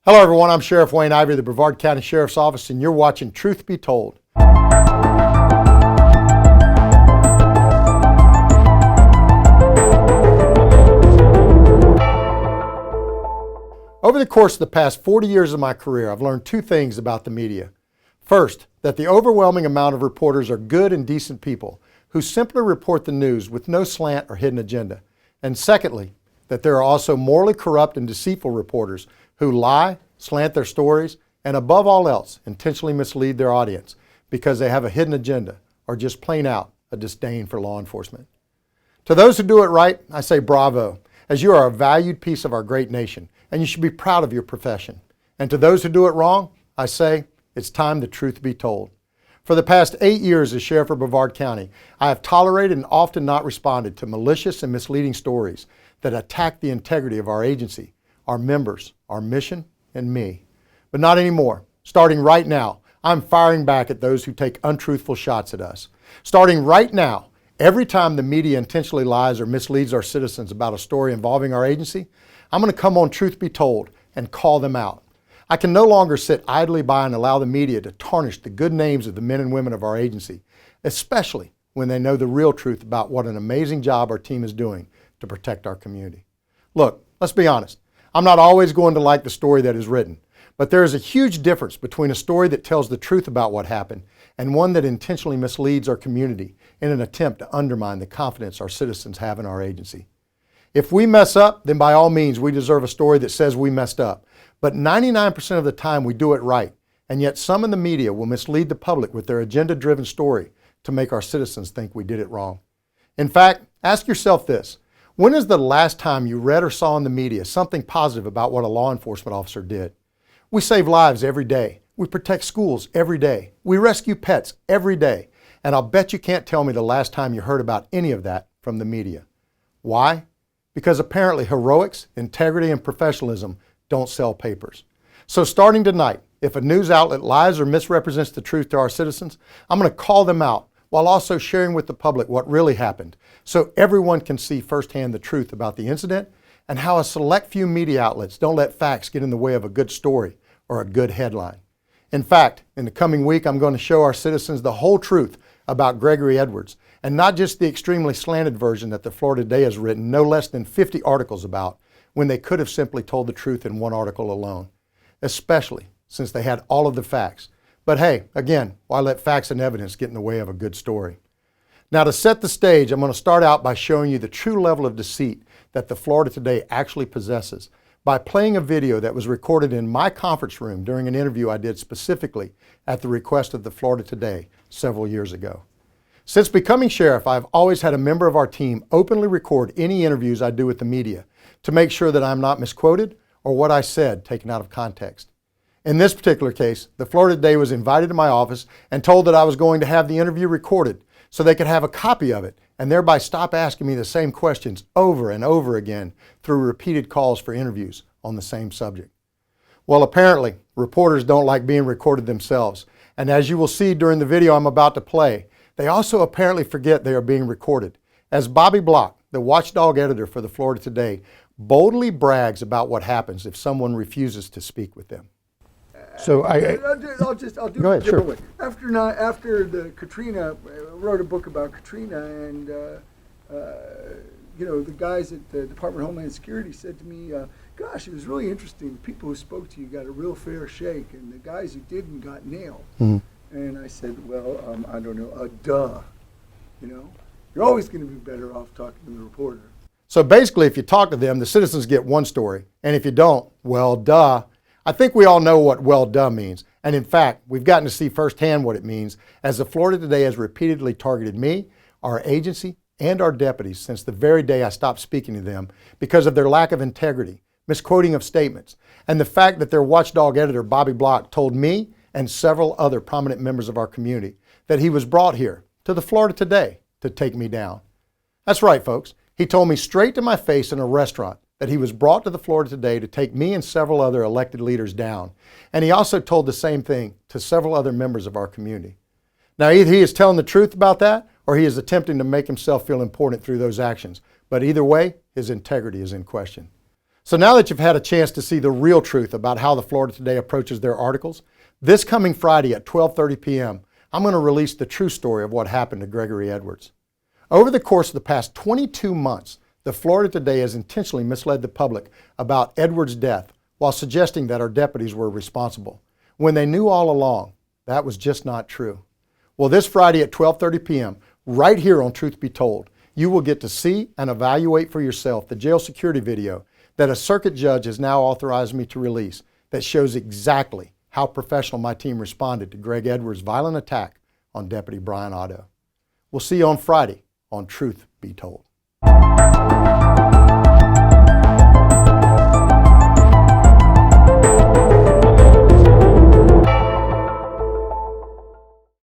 Hello everyone, I'm Sheriff Wayne Ivey of the Brevard County Sheriff's Office, and you're watching Truth Be Told. Over the course of the past 40 years of my career, I've learned two things about the media. First, that the overwhelming amount of reporters are good and decent people who simply report the news with no slant or hidden agenda. And secondly, that there are also morally corrupt and deceitful reporters who lie, slant their stories, and above all else, intentionally mislead their audience because they have a hidden agenda or just plain out a disdain for law enforcement. To those who do it right, I say bravo, as you are a valued piece of our great nation, and you should be proud of your profession. And to those who do it wrong, I say it's time the truth be told. For the past 8 years as Sheriff of Brevard County, I have tolerated and often not responded to malicious and misleading stories that attack the integrity of our agency, our members, our mission, and me. But not anymore. Starting right now, I'm firing back at those who take untruthful shots at us. Starting right now, every time the media intentionally lies or misleads our citizens about a story involving our agency, I'm going to come on Truth Be Told and call them out. I can no longer sit idly by and allow the media to tarnish the good names of the men and women of our agency, especially when they know the real truth about what an amazing job our team is doing to protect our community. Look, let's be honest. I'm not always going to like the story that is written, but there is a huge difference between a story that tells the truth about what happened and one that intentionally misleads our community in an attempt to undermine the confidence our citizens have in our agency. If we mess up, then by all means we deserve a story that says we messed up. But 99% of the time we do it right, and yet some in the media will mislead the public with their agenda-driven story to make our citizens think we did it wrong. In fact, ask yourself this. When is the last time you read or saw in the media something positive about what a law enforcement officer did? We save lives every day. We protect schools every day. We rescue pets every day. And I'll bet you can't tell me the last time you heard about any of that from the media. Why? Because apparently heroics, integrity, and professionalism don't sell papers. So starting tonight, if a news outlet lies or misrepresents the truth to our citizens, I'm going to call them out while also sharing with the public what really happened so everyone can see firsthand the truth about the incident and how a select few media outlets don't let facts get in the way of a good story or a good headline. In fact, in the coming week, I'm going to show our citizens the whole truth about Gregory Edwards, and not just the extremely slanted version that the Florida Today has written no less than 50 articles about, when they could have simply told the truth in one article alone, especially since they had all of the facts. But hey, again, why let facts and evidence get in the way of a good story? Now, to set the stage, I'm going to start out by showing you the true level of deceit that the Florida Today actually possesses by playing a video that was recorded in my conference room during an interview I did specifically at the request of the Florida Today several years ago. Since becoming sheriff, I've always had a member of our team openly record any interviews I do with the media to make sure that I'm not misquoted or what I said taken out of context. In this particular case, the Florida Today was invited to my office and told that I was going to have the interview recorded so they could have a copy of it and thereby stop asking me the same questions over and over again through repeated calls for interviews on the same subject. Well, apparently, reporters don't like being recorded themselves, and as you will see during the video I'm about to play, they also apparently forget they are being recorded, as Bobby Block, the watchdog editor for the Florida Today, boldly brags about what happens if someone refuses to speak with them. So I'll do go it ahead, sure. way. After the Katrina, wrote a book about Katrina, and the guys at the Department of Homeland Security said to me, "Gosh, it was really interesting. The people who spoke to you got a real fair shake, and the guys who didn't got nailed." Mm-hmm. And I said, "Well, I don't know, duh. You're always going to be better off talking to the reporter." So basically, if you talk to them, the citizens get one story, and if you don't, well, duh. I think we all know what well done means. And in fact, we've gotten to see firsthand what it means as the Florida Today has repeatedly targeted me, our agency, and our deputies since the very day I stopped speaking to them because of their lack of integrity, misquoting of statements, and the fact that their watchdog editor, Bobby Block, told me and several other prominent members of our community that he was brought here to the Florida Today to take me down. That's right, folks. He told me straight to my face in a restaurant that he was brought to the Florida Today to take me and several other elected leaders down. And he also told the same thing to several other members of our community. Now, either he is telling the truth about that, or he is attempting to make himself feel important through those actions. But either way, his integrity is in question. So now that you've had a chance to see the real truth about how the Florida Today approaches their articles, this coming Friday at 12:30 p.m., I'm going to release the true story of what happened to Gregory Edwards. Over the course of the past 22 months, the Florida Today has intentionally misled the public about Edwards' death while suggesting that our deputies were responsible, when they knew all along that was just not true. Well, this Friday at 12:30 p.m., right here on Truth Be Told, you will get to see and evaluate for yourself the jail security video that a circuit judge has now authorized me to release that shows exactly how professional my team responded to Greg Edwards' violent attack on Deputy Brian Otto. We'll see you on Friday on Truth Be Told.